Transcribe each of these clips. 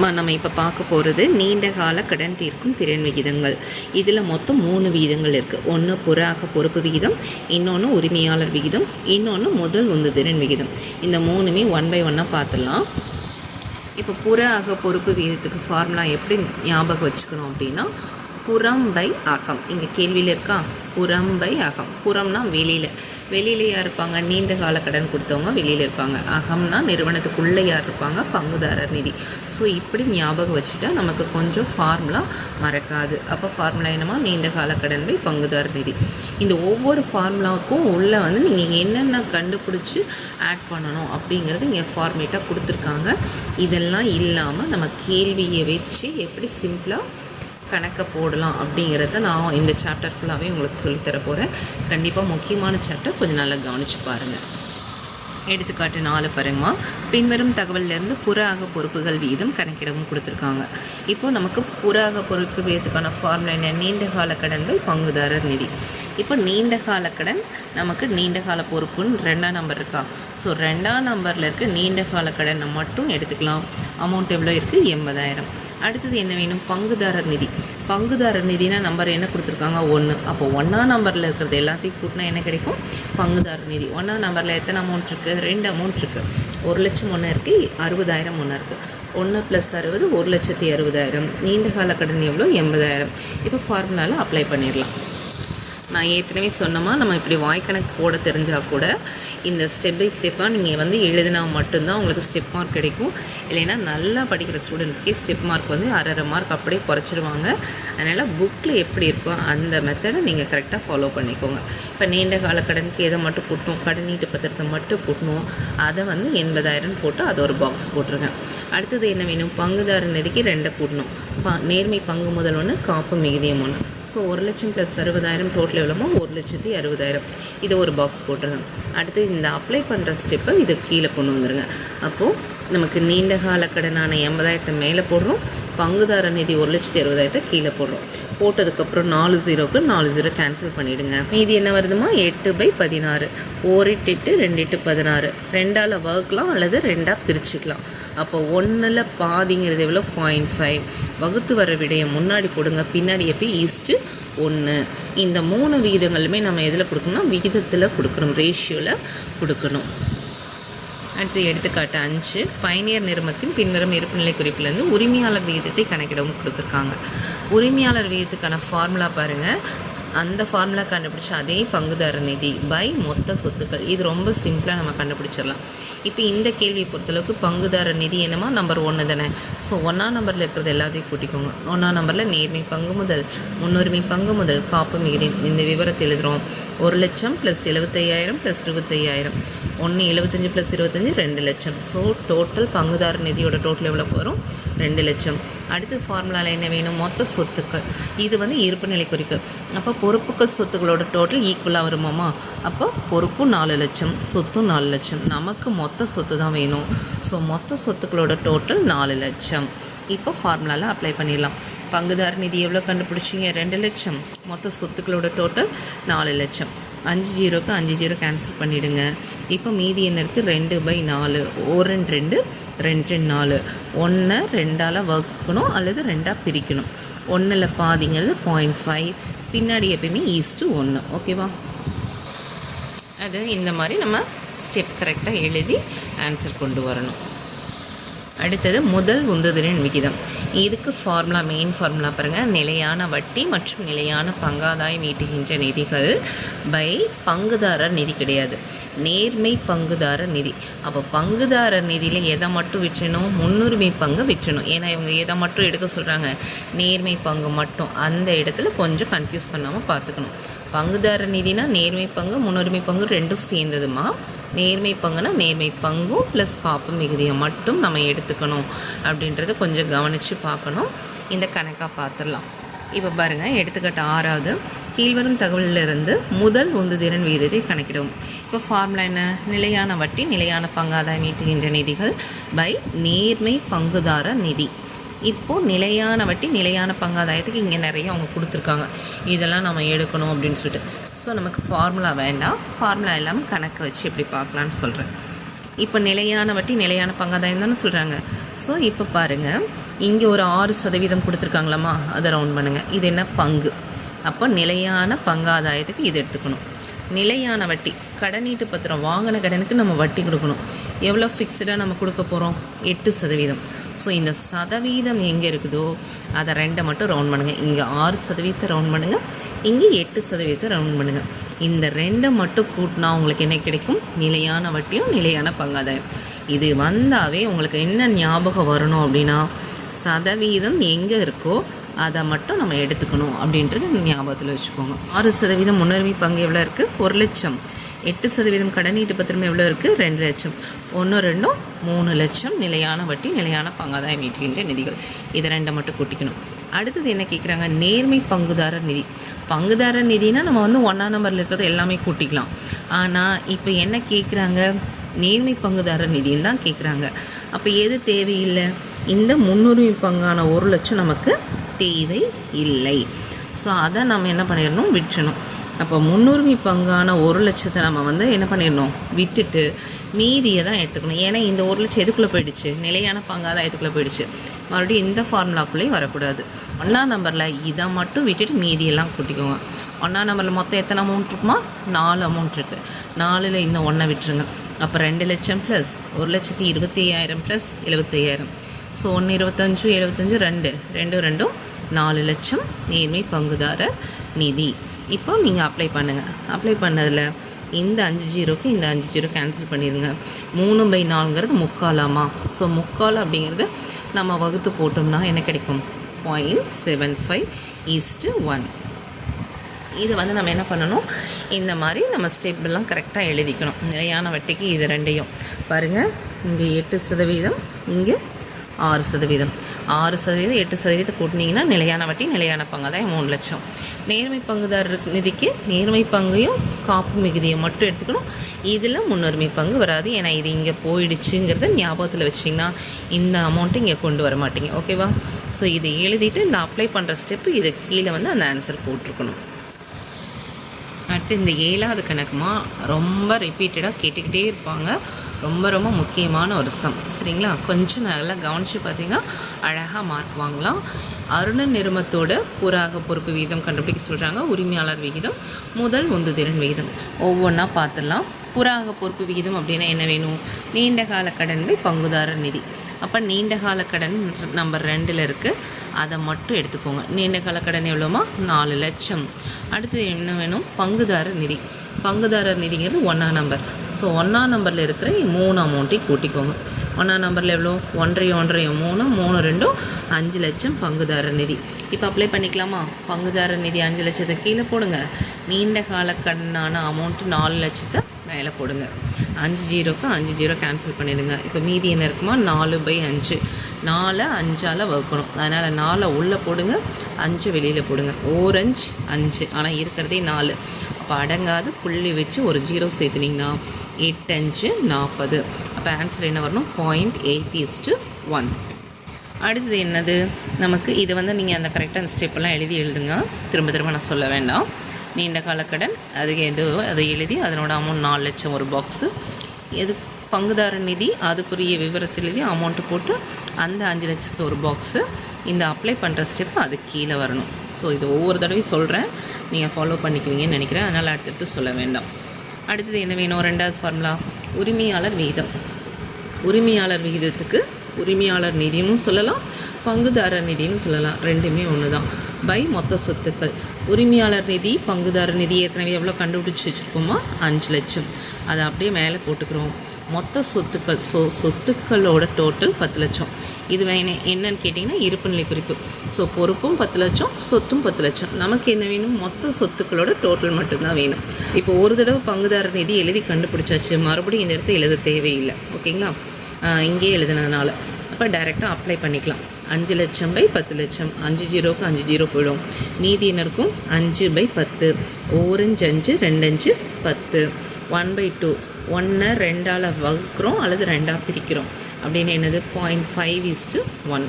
நம்ம இப்போ பார்க்க போகிறது நீண்ட கால கடன் தீர்க்கும் திறன் விகிதங்கள். இதில் மொத்தம் 3 விகிதங்கள் இருக்குது. ஒன்று புற பொறுப்பு விகிதம், இன்னொன்று உரிமையாளர் விகிதம், இன்னொன்று முதல் உந்துதிறன் விகிதம். இந்த 3மே 1 by 1 பார்த்துடலாம். இப்போ புற பொறுப்பு விகிதத்துக்கு ஃபார்முலா எப்படி ஞாபகம் வச்சுக்கணும் அப்படின்னா, புறம் பை அகம். இங்கே கேள்வியில் இருக்கா, புறம் பை அகம். புறம்னா வெளியில் யார் இருப்பாங்க, நீண்ட கால கடன் கொடுத்தவங்க வெளியில் இருப்பாங்க. அகம்னா நிறுவனத்துக்குள்ளே யார் இருப்பாங்க, பங்குதாரர் நிதி. ஸோ இப்படி ஞாபகம் வச்சுட்டா நமக்கு கொஞ்சம் ஃபார்முலா மறக்காது. அப்போ ஃபார்முலா என்னமா, நீண்ட கால கடன் பை பங்குதாரர் நிதி. இந்த ஒவ்வொரு ஃபார்முலாவுக்கும் உள்ளே நீங்கள் என்னென்ன கண்டுபிடிச்சி ஆட் பண்ணணும் அப்படிங்கிறது இங்கே ஃபார்மேட்டாக கொடுத்துருக்காங்க. இதெல்லாம் இல்லாமல் நம்ம கேள்வியை வச்சு எப்படி சிம்பிளாக கணக்கை போடலாம் அப்படிங்கிறத நான் இந்த சாப்டர் ஃபுல்லாகவே உங்களுக்கு சொல்லித்தர போகிறேன். கண்டிப்பாக முக்கியமான சாப்டர், கொஞ்சம் நல்லா கவனித்து பாருங்கள். எடுத்துக்காட்டு 4 பாருங்கம்மா. பின்வரும் தகவலிலிருந்து புற பொறுப்புகள் வீதம் கணக்கிடவும் கொடுத்துருக்காங்க. இப்போ நமக்கு புற பொறுப்பு வீதத்துக்கான ஃபார்முலா என்ன, நீண்ட கால கடன் பை பங்குதாரர் நிதி. இப்போ நீண்ட கால கடன் நமக்கு நீண்ட கால பொறுப்புன்னு 2ஆம் நம்பர் இருக்கா. ஸோ 2ஆம் நம்பரில் இருக்க நீண்ட கால கடனை மட்டும் எடுத்துக்கலாம். அமௌண்ட் எவ்வளோ இருக்குது, 80,000. அடுத்தது என்ன வேணும், பங்குதாரர் நிதி. பங்குதாரர் நிதினா நம்பர் என்ன கொடுத்துருக்காங்க, 1. அப்போ 1ஆம் நம்பரில் இருக்கிறது எல்லாத்தையும் கூட்டினா என்ன கிடைக்கும், பங்குதாரர் நிதி. 1ஆம் நம்பரில் எத்தனை அமௌண்ட் இருக்குது, 2 அமௌண்ட் இருக்குது. 1 லட்சம் ஒன்று இருக்குது, 60,000 ஒன்று இருக்குது. 1 + 60 1,60,000. நீண்ட கால கடன் எவ்வளோ, 80,000. இப்போ ஃபார்முலாவில் அப்ளை பண்ணிடலாம். நான் ஏற்கனவே சொன்னோமா, நம்ம இப்படி வாய்க்கணக்கு போட தெரிஞ்சால் கூட இந்த ஸ்டெப் பை ஸ்டெப்பாக நீங்கள் எழுதினா மட்டும்தான் உங்களுக்கு ஸ்டெப் மார்க் கிடைக்கும். இல்லைன்னா நல்லா படிக்கிற ஸ்டூடெண்ட்ஸ்க்கே ஸ்டெப் மார்க் 1/2 மார்க் அப்படியே குறைச்சிருவாங்க. அதனால் புக்கில் எப்படி இருக்கோ அந்த மெத்தடை நீங்கள் கரெக்டாக ஃபாலோ பண்ணிக்கோங்க. இப்போ நீண்ட கால கடனுக்கு எதை மட்டும் கூட்டணும், கடனீட்டு பத்திரத்தை மட்டும் கூட்டணும். அதை 80,000 போட்டு அதை ஒரு பாக்ஸ் போட்டுருங்க. அடுத்தது என்ன வேணும், பங்குதாரர் நிதிக்கு 2 கூட்டணும். நேர்மை பங்கு முதல் 1, காப்பு மிகுதியம் 1. ஸோ 1 லட்சம் + 60,000 டோட்டல் எவ்வளோமோ 1,60,000. இதை ஒரு பாக்ஸ் போட்டுருங்க. அடுத்து இந்த அப்ளை பண்ணுற ஸ்டெப்பை இது கீழே கொண்டு வந்துடுங்க. அப்போது நமக்கு நீண்ட கால கடனான 80,000 மேலே போடுறோம், பங்குதாரர் நிதி 1,60,000 கீழே போடுறோம். போட்டதுக்கப்புறம் 4 0க்கு 4 0 கேன்சல் பண்ணிவிடுங்க. மீதி என்ன வருதுமா, 8 by 16. 1 8 8 2 8 16. 2ஆல் வகுக்கலாம் அல்லது 2ஆக பிரிச்சுக்கலாம். அப்போ 1ல் பாதிங்கிறது எவ்வளோ, 0.5. வகுத்து வர விடையை முன்னாடி போடுங்க, பின்னாடி எப்போ ஈஸ்ட்டு1. இந்த 3 விகிதங்களுமே நம்ம எதில் கொடுக்கணும்னா விகிதத்தில் கொடுக்கணும், ரேஷியோவில் கொடுக்கணும். அடுத்து எடுத்துக்காட்டு 5. பயணியர் நிறுவனத்தின் பின்வரும் இருப்புநிலை குறிப்பிலிருந்து உரிமையாளர் விகிதத்தை கணக்கிடவும் கொடுத்துருக்காங்க. உரிமையாளர் விகிதத்துக்கான ஃபார்முலா பாருங்கள். அந்த ஃபார்முலா கண்டுபிடிச்ச அதே பங்குதாரர் நிதி பை மொத்த சொத்துக்கள். இது ரொம்ப சிம்பிளாக நம்ம கண்டுபிடிச்சிடலாம். இப்போ இந்த கேள்வியை பொறுத்தளவுக்கு பங்குதாரர் நிதி என்னமா, நம்பர் 1 தானே. ஸோ 1ஆம் நம்பரில் இருக்கிறது எல்லாத்தையும் கூட்டிக்கோங்க. 1ஆம் நம்பரில் நேர்மை பங்கு முதல், முன்னுரிமை பங்கு முதல், காப்பு மிகுதி, இந்த விவரத்தை எழுதுகிறோம். 1 லட்சம் + 75,000 + 25,000. 1 75 + 25 2 லட்சம். ஸோ டோட்டல் பங்குதாரர் நிதியோட டோட்டல் எவ்வளோ வரும், 2 லட்சம். அடுத்து ஃபார்முலாவில் என்ன வேணும், மொத்த சொத்துக்கள். இது இருப்பு நிலை குறிப்பு. அப்போ பொறுப்புகள் சொத்துக்களோட டோட்டல் ஈக்குவலாக வருமாமா. அப்போ பொறுப்பும் 4 லட்சம், சொத்தும் 4 லட்சம். நமக்கு மொத்த சொத்து தான் வேணும். ஸோ மொத்த சொத்துக்களோட டோட்டல் 4 லட்சம். இப்போ ஃபார்முலாவில் அப்ளை பண்ணிடலாம். பங்குதாரர் நிதி எவ்வளோ கண்டுபிடிச்சிங்க, 2 லட்சம். மொத்த சொத்துக்களோட டோட்டல் 4 லட்சம். 5 0க்கு 5 0 கேன்சல் பண்ணிவிடுங்க. இப்போ மீதி என்ன இருக்குது, 2 by 4. 1 2 2 4. 1 2ஆல் வகுக்கணும் அல்லது 2ஆக பிரிக்கணும். 1ல் பாதிங்கிறது 0.5. பின்னாடி எப்பயுமே ஈஸ்ட்டு1. ஓகேவா. அது இந்த மாதிரி நம்ம ஸ்டெப் கரெக்டாக எழுதி ஆன்சர் கொண்டு வரணும். அடுத்தது முதல் உந்துதிறன் விகிதம். இதுக்கு ஃபார்முலா, மெயின் ஃபார்முலா பாருங்கள். நிலையான வட்டி மற்றும் நிலையான பங்காதாயம் ஈட்டுகின்ற நிதிகள் பை பங்குதாரர் நிதி கிடையாது, நேர்மை பங்குதாரர் நிதி. அப்போ பங்குதாரர் நிதியில் எதை மட்டும் விற்றணும், முன்னுரிமை பங்கு விற்றணும். ஏன்னா இவங்க எதை மட்டும் எடுக்க சொல்கிறாங்க, நேர்மை பங்கு மட்டும். அந்த இடத்துல கொஞ்சம் கன்ஃபியூஸ் பண்ணாமல் பார்த்துக்கணும். பங்குதாரர் நிதினா நேர்மை பங்கு முன்னுரிமை பங்கு ரெண்டும் சேர்ந்ததுமா. நேர்மை பங்குனா நேர்மை பங்கும் ப்ளஸ் காப்பு மிகுதியை மட்டும் நம்ம எடுத்துக்கணும் அப்படின்றத கொஞ்சம் கவனித்து பார்க்கணும். இந்த கணக்காக பார்த்துடலாம். இப்போ பாருங்கள், எடுத்துக்காட்டு 6வது. கீழ்வரும் தகவலிலிருந்து முதல் உந்துதிறன் விகிதத்தை கணக்கிடும். இப்போ ஃபார்முலா என்ன, நிலையான வட்டி நிலையான பங்காதாயம் ஈட்டுகின்ற நிதிகள் பை நேர்மை பங்குதாரர் நிதி. இப்போது நிலையான வட்டி நிலையான பங்காதாயத்துக்கு இங்கே நிறைய அவங்க கொடுத்துருக்காங்க. இதெல்லாம் நம்ம எடுக்கணும் அப்படின்னு சொல்லிட்டு. ஸோ நமக்கு ஃபார்முலா வேண்டாம், ஃபார்முலா இல்லாமல் கணக்கு வச்சு எப்படி பார்க்கலான்னு சொல்கிறேன். இப்போ நிலையான வட்டி நிலையான பங்காதாயம் தானே சொல்கிறாங்க. ஸோ இப்போ பாருங்கள், இங்கே ஒரு 6% கொடுத்துருக்காங்களாம்மா, அதை ரவுண்ட் பண்ணுங்கள். இது என்ன பங்கு, அப்போ நிலையான பங்காதாயத்துக்கு இது எடுத்துக்கணும். நிலையான வட்டி கடனீட்டு பத்திரம் வாங்கின கடனுக்கு நம்ம வட்டி கொடுக்கணும். எவ்வளோ ஃபிக்ஸ்டாக நம்ம கொடுக்க போகிறோம், 8%. ஸோ இந்த சதவீதம் எங்கே இருக்குதோ அதை 2 மட்டும் ரவுண்ட் பண்ணுங்கள். இங்கே 6% ரவுண்ட் பண்ணுங்கள், இங்கே 8% ரவுண்ட் பண்ணுங்கள். இந்த 2 மட்டும் கூட்டினா உங்களுக்கு என்ன கிடைக்கும், நிலையான வட்டியும் நிலையான பங்காதாயம். இது வந்தாவே உங்களுக்கு என்ன ஞாபகம் வரணும் அப்படின்னா, சதவீதம் எங்கே இருக்கோ அதை மட்டும் நம்ம எடுத்துக்கணும் அப்படின்றது ஞாபகத்தில் வச்சுக்கோங்க. 6% முன்னுரிமை பங்கு எவ்வளோ இருக்குது, 1 லட்சம். 8% கடனீட்டு பத்திரம் எவ்வளோ இருக்குது, 2 லட்சம். 1 2 3 லட்சம் நிலையான வட்டி நிலையான பங்காதாயம் ஈட்டுகின்ற நிதிகள். இதை 2 மட்டும் கூட்டிக்கணும். அடுத்தது என்ன கேட்குறாங்க, நேர்மை பங்குதாரர் நிதி. பங்குதாரர் நிதினா நம்ம வந்து 1ஆம் நம்பரில் இருக்கிறது எல்லாமே கூட்டிக்கலாம். ஆனால் இப்போ என்ன கேட்குறாங்க, நேர்மை பங்குதாரர் நிதின்னு தான் கேட்குறாங்க. அப்போ எது தேவையில்லை, இந்த முன்னுரிமை பங்கான 1 லட்சம் நமக்கு தேவை இல்லை. ஸோ அதை நம்ம என்ன பண்ணிடணும், விட்டுறணும். அப்போ முன்னுரிமை பங்கான 1 லட்சத்தை நம்ம வந்து என்ன பண்ணிடணும், விட்டுட்டு மீதியை தான் எடுத்துக்கணும். ஏன்னா இந்த 1 லட்சம் எதுக்குள்ளே போயிடுச்சு, நிலையான பங்காதாயத்துக்குள்ளே போயிடுச்சு. மறுபடியும் இந்த ஃபார்முலாக்குள்ளேயும் வரக்கூடாது. 1ஆம் நம்பரில் இதை மட்டும் விட்டுட்டு மீதியெல்லாம் கூட்டிக்கோங்க. 1ஆம் நம்பரில் மொத்தம் எத்தனை அமௌண்ட் இருக்குமா, 4 அமௌண்ட் இருக்குது. 4ல் இந்த 1 விட்டுருங்க. அப்போ 2 லட்சம் ப்ளஸ் 1,25,000 ப்ளஸ் 75,000. ஸோ 1 25 75 2 2 2 4 லட்சம் நேர்மை பங்குதாரர் நிதி. இப்போ நீங்கள் அப்ளை பண்ணுங்கள். அப்ளை பண்ணதில் இந்த 5 ஜீரோக்கு இந்த 5 ஜீரோ கேன்சல் பண்ணிடுங்க. 3/4ங்கிறது முக்காலாமா. ஸோ முக்கால் அப்படிங்கிறது நம்ம வகுத்து போட்டோம்னா என்ன கிடைக்கும், 0.75:1. இது வந்து நம்ம என்ன பண்ணணும், இந்த மாதிரி நம்ம ஸ்டெப்லாம் கரெக்டாக எழுதிக்கணும். நிலையான வட்டிக்கு இது 2ஐயும் பாருங்கள், இங்கே 8%, இங்கே 6%. 6% 8% கூட்டினீங்கன்னா நிலையான வட்டி நிலையான பங்காதாயம் 3 லட்சம். நேர்மை பங்குதாரர் நிதிக்கு நேர்மை பங்கையும் காப்பு மிகுதியை மட்டும் எடுத்துக்கணும். இதில் முன்னுரிமை பங்கு வராது. ஏன்னா இது இங்கே போயிடுச்சுங்கிறத ஞாபகத்தில் வச்சிங்கன்னா இந்த அமௌண்ட்டு இங்கே கொண்டு வர மாட்டீங்க. ஓகேவா? ஸோ இதை எழுதிட்டு இந்த அப்ளை பண்ணுற ஸ்டெப்பு இது கீழே வந்து அந்த ஆன்சர் போட்டிருக்கணும். அடுத்து இந்த 7வது கணக்குமா ரொம்ப ரிப்பீட்டடாக கேட்டுக்கிட்டே இருப்பாங்க. ரொம்ப ரொம்ப முக்கியமான ஒரு சம், சரிங்களா? கொஞ்சம் நல்லா கவனித்து பார்த்தீங்கன்னா அழகாக மார்க் வாங்கலாம். அருண நிறுமத்தோட புறாக பொறுப்பு விகிதம் கண்டுபிடிக்க சொல்கிறாங்க. உரிமையாளர் விகிதம், முதல் உந்துதிறன் விகிதம். ஒவ்வொன்றா பார்த்துடலாம். புறாக பொறுப்பு விகிதம் அப்படின்னா என்ன வேணும், நீண்ட கால கடன் பங்குதாரர் நிதி. அப்போ நீண்ட கால கடன் நம்பர் 2ல் இருக்குது, அதை மட்டும் எடுத்துக்கோங்க. நீண்ட கால கடன் எவ்வளோமா, 4 லட்சம். அடுத்தது என்ன வேணும், பங்குதாரர் நிதி. பங்குதாரர் நிதிங்கிறது 1ஆம் நம்பர். ஸோ 1ஆம் நம்பரில் இருக்கிற 3 அமௌண்ட்டையும் கூட்டிக்கோங்க. 1ஆம் நம்பரில் எவ்வளோ, 1 1 3 3 2 5 லட்சம் பங்குதாரர் நிதி. இப்போ அப்ளை பண்ணிக்கலாமா? பங்குதாரர் நிதி 5 லட்சத்தை கீழே போடுங்க. நீண்ட கால கடனான அமௌண்ட்டு 4 லட்சத்தை மேலே போடுங்க. 5 ஜீரோக்கு 5 ஜீரோ கேன்சல் பண்ணிடுங்க. இப்போ மீதி என்ன இருக்குமா, 4/5. 4 5ஆல் வகுக்கணும். அதனால் 4 உள்ளே போடுங்க, 5 வெளியில் போடுங்க. 1 5 5, ஆனால் இருக்கிறதே 4. அப்போ அடங்காது புள்ளி வச்சு ஒரு ஜீரோ சேர்த்துனிங்கன்னா 8 5 40. அப்போ ஆன்சர் என்ன வரணும், 0.8:1. அடுத்தது என்னது நமக்கு, இது வந்து நீங்கள் அந்த கரெக்டாக ஸ்டெப்பெல்லாம் எழுதுங்க. திரும்ப திரும்ப நான் சொல்ல வேண்டாம். நீண்ட கால கடன் அதுக்கு எதுவோ அதை எழுதி அதனோட அமௌண்ட் 4 லட்சம் ஒரு பாக்ஸு. எது பங்குதாரர் நிதி அதுக்குரிய விவரத்தில் எழுதி அமௌண்ட்டு போட்டு அந்த 5 லட்சத்து ஒரு பாக்ஸு. இந்த அப்ளை பண்ணுற ஸ்டெப் அது கீழே வரணும். ஸோ இது ஒவ்வொரு தடவையும் சொல்கிறேன், நீங்கள் ஃபாலோ பண்ணிக்குவீங்கன்னு நினைக்கிறேன். அதனால் அடுத்தடுத்து சொல்ல வேண்டாம். அடுத்தது என்ன வேணும், 2வது ஃபார்முலா உரிமையாளர் விகிதம். உரிமையாளர் விகிதத்துக்கு உரிமையாளர் நிதியும் சொல்லலாம், பங்குதாரர் நிதினு சொல்லலாம். ரெண்டுமே ஒன்று தான். பை மொத்த சொத்துக்கள். உரிமையாளர் நிதி பங்குதாரர் நிதி ஏற்கனவே எவ்வளோ கண்டுபிடிச்சி வச்சுருக்கோமா, 5 லட்சம். அதை அப்படியே மேலே போட்டுக்கிறோம். மொத்த சொத்துக்கள், சொத்துக்களோட டோட்டல் 10 லட்சம். இது என்னன்னு கேட்டிங்கன்னா இருப்புநிலை குறிப்பு. ஸோ பொறுப்பும் 10 லட்சம், சொத்தும் 10 லட்சம். நமக்கு என்ன வேணும், மொத்த சொத்துக்களோட டோட்டல் மட்டும்தான் வேணும். இப்போ ஒரு தடவை பங்குதாரர் நிதி எழுதி கண்டுபிடிச்சாச்சு, மறுபடியும் இந்த இடத்த எழுத தேவையில்லை. ஓகேங்களா? இங்கேயே எழுதுனதுனால அப்போ டைரெக்டாக அப்ளை பண்ணிக்கலாம். 5 லட்சம் பை 10 லட்சம். 5 ஜீரோக்கு 5 ஜீரோ போயிடும். மீதி என்ன இருக்கும், 5/10. 1 5 2 5 10. 1/2. 1 2ஆல் வகுக்கிறோம் அல்லது 2ஆக பிரிக்கிறோம். அப்படின்னு என்னது, 0.5:1.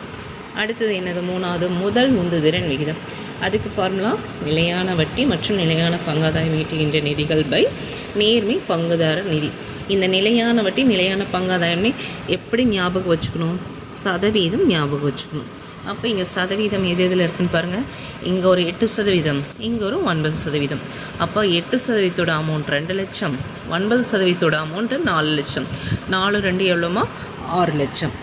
அடுத்தது என்னது, 3வது முதல் உந்துதிறன் விகிதம். அதுக்கு ஃபார்முலா நிலையான வட்டி மற்றும் நிலையான பங்காதாயம் ஈட்டுகின்ற நிதிகள் பை நேர்மை பங்குதாரர் நிதி. இந்த நிலையான வட்டி நிலையான பங்காதாயம்னு எப்படி ஞாபகம் வச்சுக்கணும்? சதவீதம் ஞாபகம் வச்சுக்கணும். அப்போ இங்கே சதவீதம் எது எதில் இருக்குன்னு பாருங்கள். இங்கே ஒரு 8%, இங்கே ஒரு 9%. அப்போ 8% அமௌண்ட் 2 லட்சம், 9% அமௌண்ட்டு 4 லட்சம். 4 2 எவ்வளோமா? 6 லட்சம்.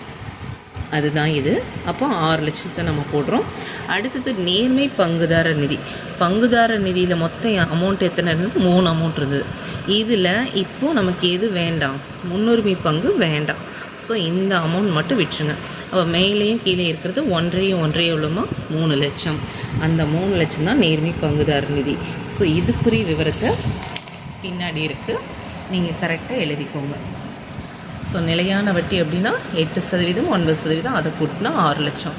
அதுதான் இது. அப்போ 6 லட்சத்தை நம்ம போடுறோம். அடுத்தது நேர்மை பங்குதார நிதி. பங்குதார நிதியில் மொத்தம் அமௌண்ட் எத்தனை இருந்தது? 3 அமௌண்ட் இருந்தது. இதில் இப்போது நமக்கு எது வேண்டாம்? முன்னுரிமை பங்கு வேண்டாம். ஸோ இந்த அமௌண்ட் மட்டும் விட்டுருங்க. அப்போ மேலேயும் கீழே இருக்கிறது 1 எவ்வளோமா? 3 லட்சம். அந்த 3 லட்சம் தான் நேர்மை பங்குதார நிதி. ஸோ இதுக்குரிய விவரத்தை பின்னாடி இருக்குது, நீங்கள் கரெக்டாக எழுதிக்கோங்க. ஸோ நிலையான வட்டி அப்படின்னா 8%, 9%, அதை கூட்டினா 6 லட்சம்.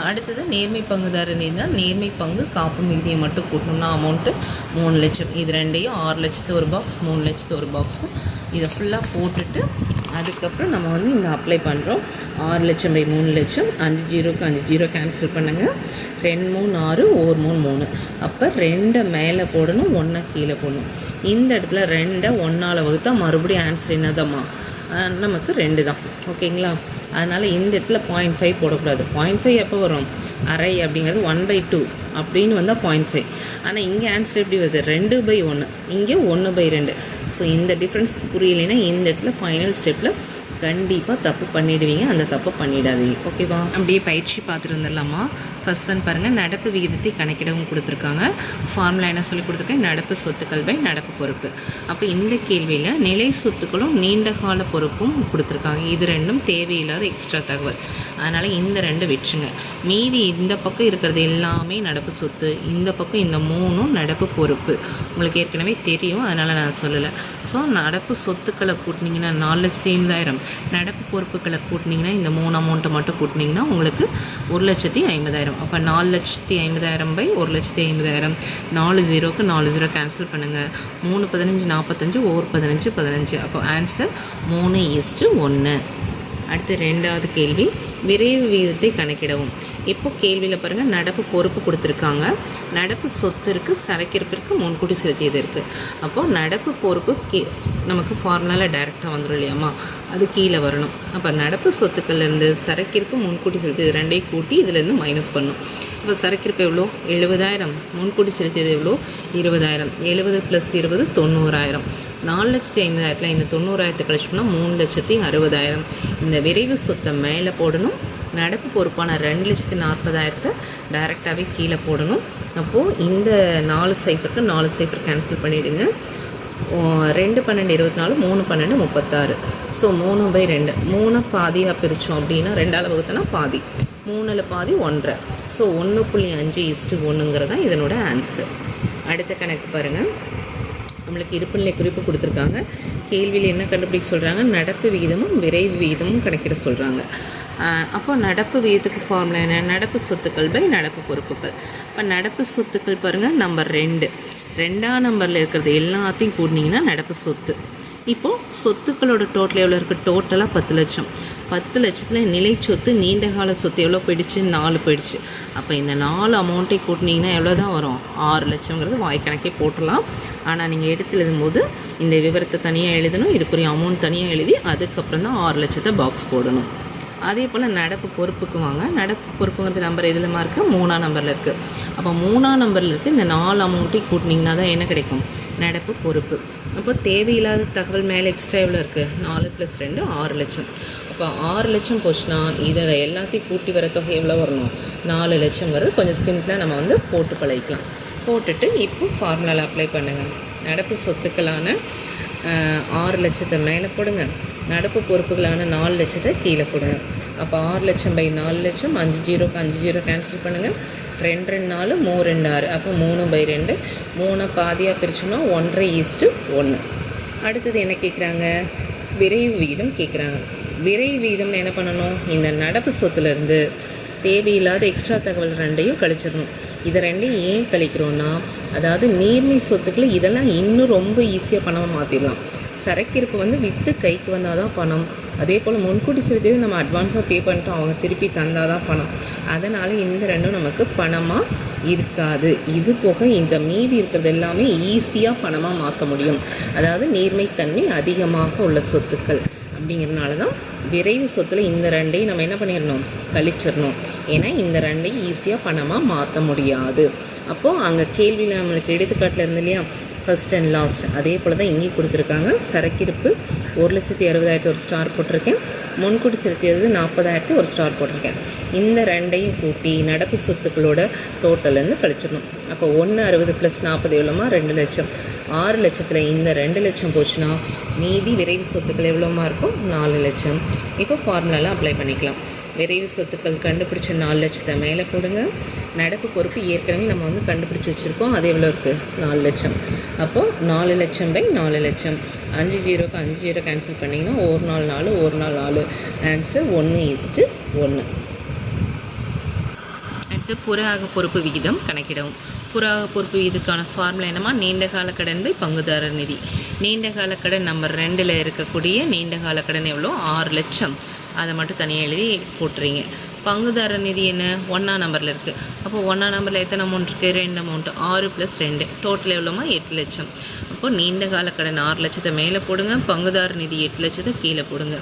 அடுத்தது நேர்மை பங்குதார நிதினா நேர்மை பங்கு காப்பு மிகுதியை மட்டும் கூட்டணும்னா அமௌண்ட்டு 3 லட்சம். இது ரெண்டையும் 6 லட்சத்து ஒரு பாக்ஸ், 3 லட்சத்து ஒரு பாக்ஸு, இதை ஃபுல்லாக போட்டுட்டு அதுக்கப்புறம் நம்ம வந்து இங்கே அப்ளை பண்ணுறோம். 6 லட்சம் பை 3 லட்சம், 5 ஜீரோக்கு 5 ஜீரோ கேன்சல் பண்ணுங்கள். 2 3 6, 1 3 3. அப்போ 2 மேலே போடணும், 1 கீழே போடணும். இந்த இடத்துல 2 1ஆல் வகுத்தா மறுபடியும் ஆன்சர் என்னதாம்மா? நமக்கு 2 தான். ஓகேங்களா? அதனால் இந்த இடத்துல 0.5 போடக்கூடாது. 0.5 எப்போ வரும்? அரை அப்படிங்கிறது 1/2 அப்படின்னு வந்தால் 0.5. ஆனால் இங்கே ஆன்சர் எப்படி வருது? 2/1, இங்கே 1/2. ஸோ இந்த டிஃப்ரென்ஸ் புரியலைன்னா இந்த இடத்துல ஃபைனல் ஸ்டெப்பில் கண்டிப்பாக தப்பு பண்ணிவிடுவீங்க. அந்த தப்பை பண்ணிடாதீங்க. ஓகேவா? அப்படியே பயிற்சி பார்த்துட்டு வந்துடலாமா? ஃபர்ஸ்ட் ஒன் பாருங்கள், நடப்பு விகிதத்தை கணக்கிடவும் கொடுத்துருக்காங்க. ஃபார்முலா என்ன சொல்லி கொடுத்துருக்கேன்? நடப்பு சொத்துக்கள் பை நடப்பு பொறுப்பு. அப்போ இந்த கேள்வியில் நிலை சொத்துக்களும் நீண்ட கால பொறுப்பும் கொடுத்துருக்காங்க. இது ரெண்டும் தேவையில்லாத எக்ஸ்ட்ரா தகவல். அதனால் இந்த 2 விட்டுருங்க. மீதி இந்த பக்கம் இருக்கிறது எல்லாமே நடப்பு சொத்து, இந்த பக்கம் இந்த 3ம் நடப்பு பொறுப்பு. உங்களுக்கு ஏற்கனவே தெரியும், அதனால் நான் சொல்லலை. ஸோ நடப்பு சொத்துக்களை கூட்டினீங்கன்னா 4,50,000, நடப்பு பொறுப்புகளை கூட்டினீங்கன்னா இந்த 3 அமௌண்ட்டை மட்டும் கூட்டினீங்கன்னா உங்களுக்கு 1,50,000. அப்போ 4,50,000 பை 1,50,000. 4 ஜீரோக்கு 4 ஜீரோ கேன்சல் பண்ணுங்கள். 3 15 45, 1 15 15. அப்போ ஆன்சர் 3:1. அடுத்து 2வது கேள்வி, விரைவு விகிதத்தை கணக்கிடவும். இப்போ கேள்வியில் பாருங்கள், நடப்பு பொறுப்பு கொடுத்துருக்காங்க, நடப்பு சொத்து இருக்குது, சரக்கிருப்பிற்கு முன்கூட்டி செலுத்தியது இருக்குது. அப்போது நடப்பு பொறுப்பு நமக்கு ஃபார்முலாவில் டைரெக்டாக வந்துடும் இல்லையாம்மா? அது கீழே வரணும். அப்போ நடப்பு சொத்துக்கள்லேருந்து சரக்கிருப்பு முன்கூட்டி செலுத்தியது ரெண்டையும் கூட்டி இதிலேருந்து மைனஸ் பண்ணணும். இப்போ சரக்கிருப்பு எவ்வளோ? 70,000. முன்கூட்டி செலுத்தியது எவ்வளோ? 20,000. 70 + 20 90,000. 4,50,000 இந்த 90,000 கழிச்சு பண்ணால் 3,60,000. இந்த விரைவு சொத்தை மேலே போடணும். நடப்பு பொறுப்பான 2,40,000 டைரெக்டாகவே கீழே போடணும். அப்போது இந்த 4 சைஃபருக்கு 4 சைஃபர் கேன்சல் பண்ணிவிடுங்க. 2 12 24, 3 12 36. ஸோ 3/2. 3 பாதியாக பிரித்தோம் அப்படின்னா 2ஆல் வகுத்தனா பாதி, 3ல் பாதி 1.5. ஸோ 1.5:1 தான் இதனோட ஆன்சர். அடுத்த கணக்கு பாருங்கள். நம்மளுக்கு இருப்புநிலை குறிப்பு கொடுத்துருக்காங்க. கேள்வியில் என்ன கண்டுபிடிக்க சொல்கிறாங்க? நடப்பு விகிதமும் விரைவு விகிதமும் கணக்கிட சொல்கிறாங்க. அப்போ நடப்பு விகிதத்துக்கு ஃபார்முலா என்ன? நடப்பு சொத்துக்கள் பை நடப்பு பொறுப்புகள். இப்போ நடப்பு சொத்துக்கள் பாருங்கள், நம்பர் 2. 2ஆம் நம்பரில் இருக்கிறது எல்லாத்தையும் கூட்டினீங்கன்னா நடப்பு சொத்து. இப்போது சொத்துக்களோட டோட்டல் எவ்வளோ இருக்குது? டோட்டலாக 10 லட்சம். 10 லட்சத்தில் நிலை சொத்து நீண்ட கால சொத்து எவ்வளோ போயிடுச்சு? 4 போயிடுச்சு. அப்போ இந்த 4 அமௌண்ட்டை கூட்டினீங்கன்னா எவ்வளோ தான் வரும்? 6 லட்சங்கிறது வாய்க்கணக்கே போட்டலாம். ஆனால் நீங்கள் எடுத்து எழுதும்போது இந்த விவரத்தை தனியாக எழுதணும், இதுக்குரிய அமௌண்ட் தனியாக எழுதி அதுக்கப்புறம் தான் 6 லட்சத்தை பாக்ஸ் போடணும். அதே போல் நடப்பு பொறுப்புக்கு வாங்க. நடப்பு பொறுப்புங்கிறது நம்பர் எதுலமா இருக்குது? 3ஆம் நம்பரில் இருக்குது. அப்போ 3ஆம் நம்பரில் இருக்குது இந்த 4 அமௌண்ட்டையும் கூட்டினீங்கன்னா தான் என்ன கிடைக்கும்? நடப்பு பொறுப்பு. அப்போ தேவையில்லாத தகவல் மேலே எக்ஸ்ட்ரா எவ்வளோ இருக்குது? 4 + 2 6 லட்சம். அப்போ 6 லட்சம் போச்சுன்னா இதில் எல்லாத்தையும் கூட்டி வர தொகை எவ்வளோ வரணும்? 4 லட்சம் வருது. கொஞ்சம் சிம்பிளாக நம்ம வந்து போட்டு பழகிக்கலாம். போட்டுட்டு இப்போ ஃபார்முலாவில் அப்ளை பண்ணுங்கள். நடப்பு சொத்துக்களான 6 லட்சத்தை மேலே போடுங்க, நடப்பு பொறுப்புகளான 4 லட்சத்தை கீழே போடுங்க. அப்போ 6 லட்சம் பை 4 லட்சம், 5 ஜீரோக்கு 5 ஜீரோ கேன்சல் பண்ணுங்கள். 2 2 4, 3 2 6. அப்போ 3/2. 3 பாதியாக பிரிச்சோம்னா 1:1. அடுத்தது என்ன கேட்குறாங்க? விரைவு விகிதம் கேட்குறாங்க. விரைவு விகிதம்னு என்ன பண்ணணும்? இந்த நடப்பு சொத்துலேருந்து தேவையில்லாத எக்ஸ்ட்ரா தகவல் 2ஐயும் கழிச்சிடணும். இதை 2ஐயும் ஏன் கழிக்கிறோன்னா, அதாவது நீர்மை சொத்துக்களை இதெல்லாம் இன்னும் ரொம்ப ஈஸியாக பணமாக மாற்றிடலாம். சரக்கிருப்பு வந்து விற்று கைக்கு வந்தால் தான் பணம், அதே போல் முன்கூட்டி செலுத்தியது நம்ம அட்வான்ஸாக பே பண்ணிட்டோம், அவங்க திருப்பி தந்தால் தான் பணம். அதனால் இந்த ரெண்டும் நமக்கு பணமாக இருக்காது. இது போக இந்த மீதி இருக்கிறது எல்லாமே ஈஸியாக பணமாக மாற்ற முடியும். அதாவது நீர்மைத்தன்மை அதிகமாக உள்ள சொத்துக்கள் அப்படிங்கிறதுனால தான் விரைவு சொத்தில் இந்த ரெண்டையும் நம்ம என்ன பண்ணிடணும், கழிச்சிடணும். ஏன்னா இந்த ரெண்டையும் ஈஸியாக பணமாக மாற்ற முடியாது. அப்போது அங்கே கேள்வியில் நம்மளுக்கு எடுத்துக்காட்டில் இருந்து இல்லையா, ஃபஸ்ட் அண்ட் லாஸ்ட், அதே போல் தான் இங்கேயும் கொடுத்துருக்காங்க. சரக்கிருப்பு 1,60,60,000 ஒரு ஸ்டார் போட்டிருக்கேன், முன்கூட்டி செலுத்தியது 40,000 ஒரு ஸ்டார் போட்டிருக்கேன். இந்த ரெண்டையும் கூட்டி நடப்பு சொத்துக்களோட டோட்டல்லேருந்து கழிச்சிடணும். அப்போ 160 + 40 எவ்வளோமா, 2 லட்சம். 6 லட்சத்தில் இந்த 2 லட்சம் போச்சுன்னா மீதி விரைவு சொத்துக்கள் எவ்வளோமா இருக்கும், 4 லட்சம். இப்போ ஃபார்முலாலாம் அப்ளை பண்ணிக்கலாம். விரைவு சொத்துக்கள் கண்டுபிடிச்ச 4 லட்சத்தை மேலே போடுங்க. நடப்பு பொறுப்பு ஏற்கனவே நம்ம வந்து கண்டுபிடிச்சி வச்சுருக்கோம், அது எவ்வளோ இருக்குது, 4 லட்சம். அப்போது 4 லட்சம் பை 4 லட்சம், 5 ஜீரோக்கு 5 ஜீரோ கேன்சல் பண்ணிங்கன்னா ஒரு நாள் 4, ஒரு நாள் 4. ஆன்சர் 1:1. அடுத்து புறஆக பொறுப்பு விகிதம் கணக்கிடவும். புறஆக பொறுப்பு விகிதத்துக்கான ஃபார்முலா என்னமா, நீண்டகால கடன் பை பங்குதாரர் நிதி. நீண்டகால கடன் நம்பர் 2ல் இருக்கக்கூடிய நீண்டகால கடன் எவ்வளோ, 6 லட்சம். அதை மட்டும் தனியாக எழுதி போட்டுறீங்க. பங்குதாரர் நிதி என்ன, 1ஆம் நம்பரில் இருக்குது. அப்போ 1ஆம் நம்பரில் எத்தனை அமௌண்ட் இருக்குது, 2 அமௌண்ட்டு, 6 + 2 டோட்டல் எவ்வளோமா, 8 லட்சம். அப்போது நீண்ட கால கடன் 6 லட்சத்தை மேலே போடுங்க, பங்குதாரர் நிதி 8 லட்சத்தை கீழே போடுங்க.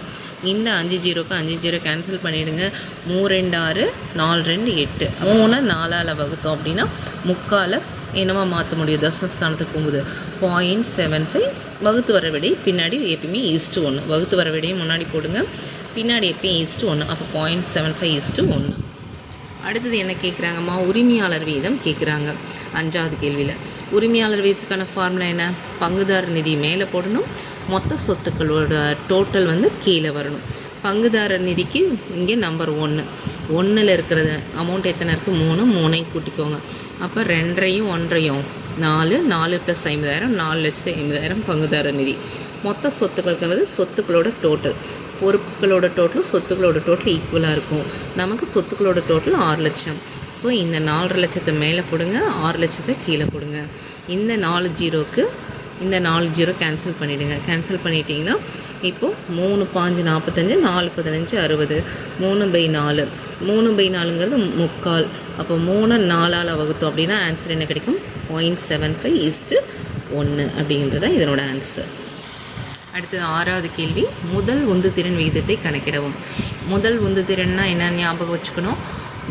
இந்த 5 ஜீரோக்கு 5 ஜீரோ கேன்சல் பண்ணிவிடுங்க. 3 2 6, 4 2 8. 3 4ஆல் வகுத்தோம் அப்படின்னா முக்கால் என்னமா மாற்ற முடியும், தசமஸ்தானத்துக்கு போகுது 0.75. வகுத்து வர விடை பின்னாடி எப்பயுமே ஈஸ்ட்டு 1. வகுத்து வர விடையை முன்னாடி போடுங்க, பின்னாடி எப்பயும் ஈஸ்ட்டு 1. அப்போ 0.75:1. அடுத்தது என்ன கேட்குறாங்கம்மா, உரிமையாளர் வீதம் கேட்குறாங்க 5வது கேள்வியில். உரிமையாளர் வீதத்துக்கான ஃபார்முலா என்ன, பங்குதாரர் நிதி மேலே போடணும், மொத்த சொத்துக்களோட டோட்டல் வந்து கீழே வரணும். பங்குதாரர் நிதிக்கு இங்கே நம்பர் 1, 1ல் இருக்கிறது அமௌண்ட் எத்தனை இருக்குது, 3, 3ஐ கூட்டிக்கோங்க. அப்போ 2ஐயும் 1ஐயும் 4, 4 + 50,000, 4,50,000 பங்குதாரர் நிதி. மொத்த சொத்துக்களுக்குங்கிறது சொத்துக்களோட டோட்டல், பொறுப்புகளோட டோட்டலும் சொத்துக்களோட டோட்டல் ஈக்குவலாக இருக்கும். நமக்கு சொத்துக்களோட டோட்டல் 6 லட்சம். ஸோ இந்த 4 லட்சத்தை மேலே போடுங்க, 6 லட்சத்தை கீழே போடுங்க. இந்த 4 ஜீரோக்கு இந்த 4 ஜீரோ கேன்சல் பண்ணிவிடுங்க. கேன்சல் பண்ணிட்டீங்கன்னா இப்போது 3 5 45, 4 15 60, 3/4. 3/4ங்கிறது முக்கால். அப்போ 3 4ஆல் வகுத்தோம் அப்படின்னா ஆன்சர் என்ன கிடைக்கும், 0.75:1 அப்படிங்கிறது தான் இதனோட ஆன்சர். அடுத்தது 6வது கேள்வி, முதல் உந்து திறன் விகிதத்தை கணக்கிடவும். முதல் உந்து திறன்னா என்ன ஞாபகம் வச்சுக்கணும்,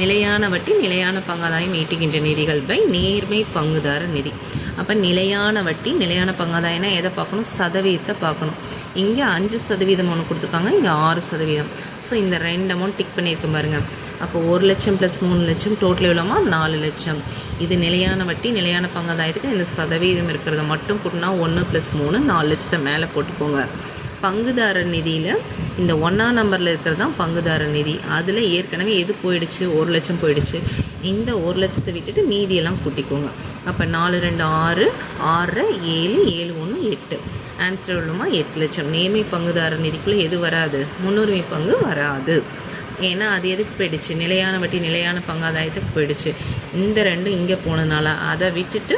நிலையான வட்டி நிலையான பங்காதாயம் ஈட்டுகின்ற நிதிகள் பை நேர்மை பங்குதாரர் நிதி. அப்போ நிலையான வட்டி நிலையான பங்காதாயம்னா எதை பார்க்கணும், சதவீதத்தை பார்க்கணும். இங்கே 5% ஒன்று கொடுத்துருக்காங்க, இங்கே 6%. ஸோ இந்த 2 அமௌண்ட் டிக் பண்ணியிருக்கேன் பாருங்கள். அப்போ 1 லட்சம் + 3 லட்சம் டோட்டல் எவ்வளோமா, 4 லட்சம். இது நிலையான வட்டி நிலையான பங்காதாயத்துக்கு இந்த சதவீதம் இருக்கிறத மட்டும் கூட்டினா 1 + 3 4 லட்சத்தை மேலே போட்டுக்கோங்க. பங்குதாரர் நிதியில் இந்த 1ஆம் நம்பரில் இருக்கிறது தான் பங்குதாரர் நிதி. அதில் ஏற்கனவே எது போயிடுச்சு, 1 லட்சம் போயிடுச்சு. இந்த 1 லட்சத்தை விட்டுட்டு மீதியெல்லாம் கூட்டிக்கோங்க. அப்போ 4 2 6, 6 7 7 1 8. ஆன்சர் எவ்வளோமா, 8 லட்சம். நேர்மை பங்குதாரர் நிதிக்குள்ளே எது வராது, முன்னுரிமை பங்கு வராது. ஏன்னா அது எதுக்கு போயிடுச்சு, நிலையான வட்டி நிலையான பங்காதாயத்துக்கு போயிடுச்சு. இந்த 2 இங்கே போனதுனால அதை விட்டுட்டு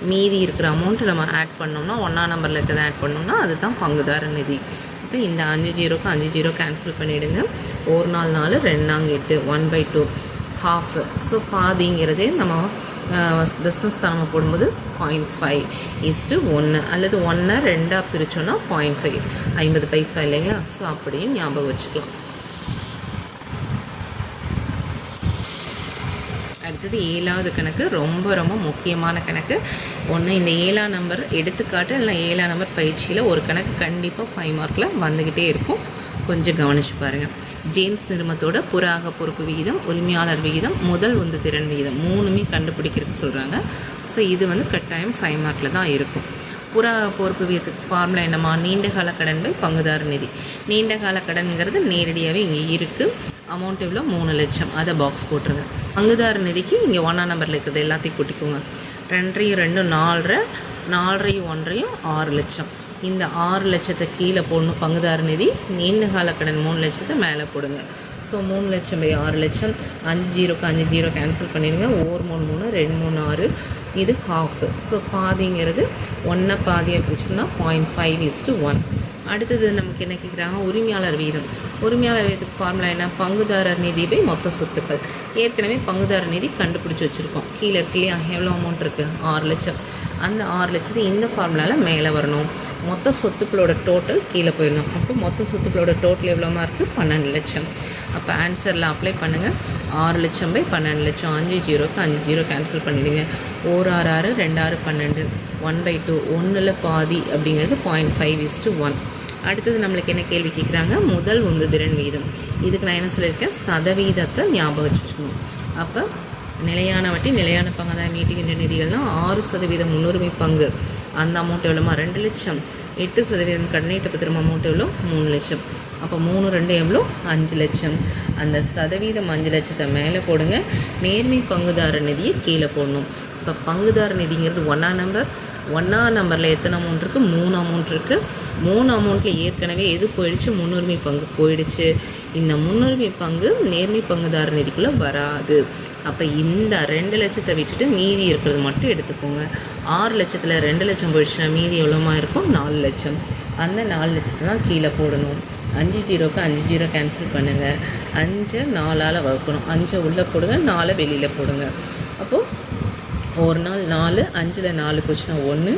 மீதி இருக்கிற அமௌண்ட்டு நம்ம ஆட் பண்ணோம்னா, 1ஆம் நம்பரில் இருக்கிறத ஆட் பண்ணோம்னா அதுதான் பங்குதாரர் நிதி. இப்போ இந்த 5 ஜீரோக்கு 5 ஜீரோ கேன்சல் பண்ணிவிடுங்க. 1 4 4, 2 4 8, 1/2, ஹாஃபு. ஸோ பாதிங்கிறதே நம்ம தசமஸ்தானம் போடும்போது 0.5:1 அல்லது 1 2ஆக பிரித்தோன்னா 0.5, 50 பைசா இல்லைங்களா. ஸோ அப்படியும் ஞாபகம் வச்சுக்கலாம். அடுத்தது 7வது கணக்கு, ரொம்ப ரொம்ப முக்கியமான கணக்கு. ஒன்று இந்த 7ஆம் நம்பர் எடுத்துக்காட்டு இல்லை 7ஆம் நம்பர் பயிற்சியில் ஒரு கணக்கு கண்டிப்பாக 5 மார்க்கில் வந்துக்கிட்டே இருக்கும், கொஞ்சம் கவனித்து பாருங்கள். ஜேம்ஸ் நிறுவனத்தோட புறாக பொறுப்பு விகிதம், உரிமையாளர் விகிதம், முதல் உந்து திறன் விகிதம் 3மே கண்டுபிடிக்கிறதுக்கு சொல்கிறாங்க. ஸோ இது வந்து கட்டாயம் 5 மார்க்கில் தான் இருக்கும். புறாக பொறுப்பு விகிதத்துக்கு ஃபார்முலா என்னம்மா, நீண்டகால கடன் பை பங்குதாரர் நிதி. நீண்டகால கடன்கிறது நேரடியாகவே இங்கே இருக்குது. அமௌண்ட் எவ்வளோ, 3 லட்சம். அதை பாக்ஸ் போட்டுருங்க. பங்குதாரர் நிதிக்கு இங்கே 1ஆம் நம்பரில் இருக்கிறது எல்லாத்தையும் கூட்டிக்கோங்க. 2 2 4, 4 1 6 லட்சம். இந்த 6 லட்சத்தை கீழே போடணும் பங்குதாரர் நிதி. நீண்டகால கடன் 3 லட்சத்தை மேலே போடுங்க. ஸோ 3 லட்சம் பை 6 லட்சம். 5 ஜீரோக்கு 5 ஜீரோ கேன்சல் பண்ணிடுங்க. 1 3 3, 2 3 6. இது ஹாஃபு. ஸோ பாதிங்கிறது 1 பாதியாக பிரிச்சோம்னா 0.5:1. அடுத்தது நமக்கு என்ன கேட்குறாங்க, உரிமையாளர் வீதம். உரிமையாளர் வீதத்துக்கு ஃபார்முலா என்ன, பங்குதாரர் நிதி பை மொத்த சொத்துக்கள். ஏற்கனவே பங்குதாரர் நிதி கண்டுபிடிச்சி வச்சுருக்கோம். கீழே இருக்கு இல்லையா, எவ்வளோ அமௌண்ட் இருக்குது, 6 லட்சம். அந்த 6 லட்சத்து இந்த ஃபார்முலாவில் மேலே வரணும். மொத்த சொத்துக்களோட டோட்டல் கீழே போயிடணும். அப்போ மொத்த சொத்துக்களோட டோட்டல் எவ்வளோமா இருக்குது, 12 லட்சம். அப்போ ஆன்சரில் அப்ளை பண்ணுங்கள். 6 லட்சம் பை 12 லட்சம். 5 ஜீரோக்கு 5 ஜீரோ கேன்சல் பண்ணிவிடுங்க. 1 6 6 2 6 12 1/2 1ல் பாதி அப்படிங்கிறது 0.5:1. அடுத்தது நம்மளுக்கு என்ன கேள்வி கேட்குறாங்க, முதல் உந்துதிறன் வீதம். இதுக்கு நான் என்ன சொல்லியிருக்கேன், சதவீதத்தை ஞாபகம் வச்சுக்கணும். அப்போ நிலையான வட்டி நிலையான பங்காதாரம் ஈட்டுகின்ற நிதிகள்னால் 6% முன்னுரிமை பங்கு, அந்த அமௌண்ட் எவ்வளோமா, 2 லட்சம். 8% கடனீட்டு பத்திரம் அமௌண்ட் எவ்வளோ, 3 லட்சம். அப்போ 3 2 எவ்வளோ, 5 லட்சம். அந்த சதவீதம் 5 லட்சத்தை மேலே போடுங்க. நேர்மை பங்குதாரர் நிதியை கீழே போடணும். இப்போ பங்குதாரர் நிதிங்கிறது 1ஆம் நம்பர். 1ஆம் நம்பரில் எத்தனை அமௌண்ட் இருக்குது, 3 அமௌண்ட் இருக்குது. 3 அமௌண்ட்டில் ஏற்கனவே எது போயிடுச்சு, முன்னுரிமை பங்கு போயிடுச்சு. இந்த முன்னுரிமை பங்கு நேர்மை பங்குதாரர் நிதிக்குள்ளே வராது. அப்போ இந்த 2 லட்சத்தை விட்டுட்டு மீதி இருக்கிறது மட்டும் எடுத்துக்கோங்க. 6 லட்சத்தில் 2 லட்சம் போயிடுச்சுன்னா மீதி எவ்வளோமா இருக்கும், 4 லட்சம். அந்த 4 லட்சத்தை தான் கீழே போடணும். 5 ஜீரோக்கு 5 ஜீரோ கேன்சல் பண்ணுங்கள். 5 4ஆல் வகுக்கணும். 5 உள்ளே போடுங்க, 4 வெளியில் போடுங்க. அப்போது ஒரு நாள் 4, 5ல் 4 போச்சுன்னா 1.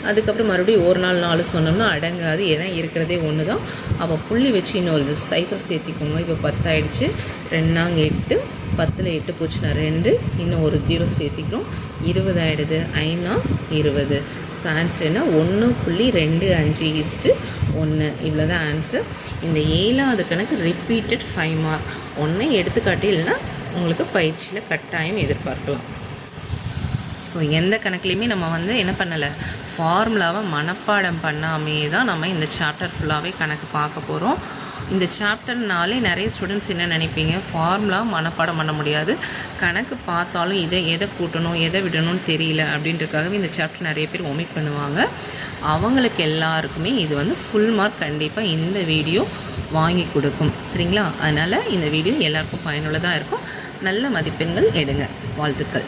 அதுக்கப்புறம் மறுபடியும் ஒரு நாள் 4 சொன்னோம்னா அடங்காது, ஏன்னா இருக்கிறதே 1 தான். அப்போ புள்ளி வச்சு இன்னொரு சைஃபர் சேர்த்திக்கோங்க. இப்போ 10 ஆகிடுச்சு. 2 8, 10ல் 8 போச்சுன்னா 2, இன்னும் ஒரு ஜீரோ சேர்த்திக்கிறோம். 20 ஆகிடுது. 5 20. ஸோ ஆன்சர் என்ன, 1.25:1. இவ்வளோ தான் ஆன்சர். இந்த 7வது கணக்கு ரிப்பீட்டட் 5 மார்க். ஒன்றை எடுத்துக்காட்டி இல்லைன்னா உங்களுக்கு பயிற்சியில் கட்டாயம் எதிர்பார்க்கலாம். ஸோ எந்த கணக்குலையுமே நம்ம என்ன பண்ணலை, ஃபார்முலாவை மனப்பாடம் பண்ணாமே தான் நம்ம இந்த சாப்டர் ஃபுல்லாகவே கணக்கு பார்க்க போகிறோம். இந்த சாப்டர்னாலே நிறைய ஸ்டூடெண்ட்ஸ் என்ன நினைப்பீங்க, ஃபார்முலா மனப்பாடம் பண்ண முடியாது, கணக்கு பார்த்தாலும் எதை கூட்டணும் எதை விடணும்னு தெரியல அப்படின்றதுக்காகவே இந்த சாப்டர் நிறைய பேர் ஒமிட் பண்ணுவாங்க. அவங்களுக்கு எல்லாருக்குமே இது ஃபுல் மார்க் கண்டிப்பாக இந்த வீடியோ வாங்கி கொடுக்கும். சரிங்களா? அதனால் இந்த வீடியோ எல்லாருக்கும் பயனுள்ளதாக இருக்கும். நல்ல மதிப்பெண்கள் எடுங்க. வாழ்த்துக்கள்.